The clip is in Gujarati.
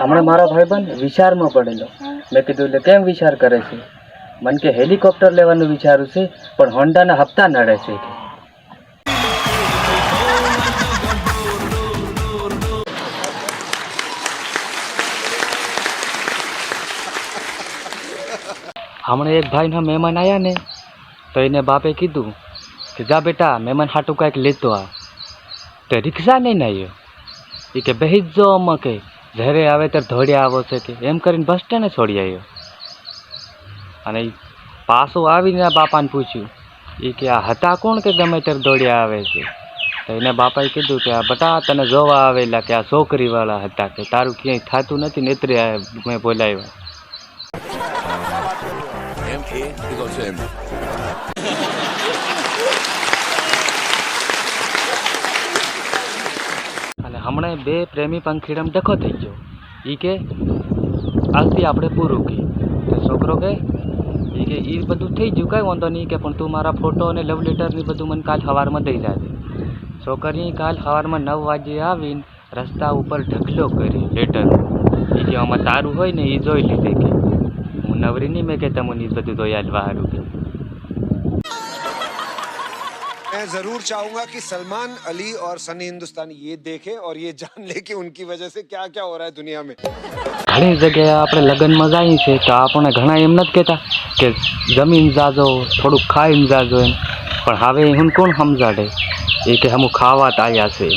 હમણાં મારો ભાઈબંધ વિચારમાં પડેલો. મેં કીધું એટલે કેમ વિચાર કરે છે? મને કે હેલિકોપ્ટર લેવાનું વિચારું છે, પણ હોન્ડાના હપ્તા નડે છે. હમણાં એક ભાઈના મહેમાન આવ્યા ને, તો એને બાપે કીધું કે જા બેટા મહેમાન હાટું કાંઈક લેતો આ. તો રિક્ષા નહીં આવ્યો. એ કે બેહી જ જો અમ્મા કે જ્યારે આવે ત્યારે ધોડ્યા આવો છે કે એમ કરીને બસ સ્ટેન્ડે છોડી આવ્યો. અને એ પાછું આવીને બાપાને પૂછ્યું, એ કે આ હતા કોણ કે ગમે ત્યારે દોડ્યા આવે છે? તો એને બાપાએ કીધું કે આ બટા તને જોવા આવેલા કે આ છોકરીવાળા હતા, કે તારું ક્યાંય થતું નથી ને એટલે મેં બોલાવ્યા. અને હમણાં બે પ્રેમી પંખીડમ ડખો થઈ ગયો. એ કે આજથી આપણે પૂરું કે. તો છોકરો કે એ બધું થઈ ગયું, કાંઈ વાંધો નહીં કે પણ તું મારા ફોટો અને લવ લેટર ને બધું મને કાલ સવારમાં દઈ જાજે. છોકરી કાલ સવારમાં 9 વાગે આવીને રસ્તા ઉપર ઢગલો કરી લેટર. એ કે આમાં તારું હોય ને એ જોઈ લીધે કે હું નવરી નહીં, મેં કે તમને એ બધું જોઈ આલવા સારું કે. मैं जरूर चाहूंगा कि सलमान अली और सनी हिंदुस्तानी ये देखें और ये जान ले कि उनकी वजह से क्या क्या हो रहा है दुनिया में. ઘણી જગ્યાએ આપણે લગ્નમાં જઈએ છીએ તો આપણને ઘણા એમ નથી કહેતા કે જમીન જાજો, થોડુંક ખાઈને જાજો એમ. પણ હવે હું કોણ સમજાડે? એ કે હમું ખાવા જ આવ્યા છે.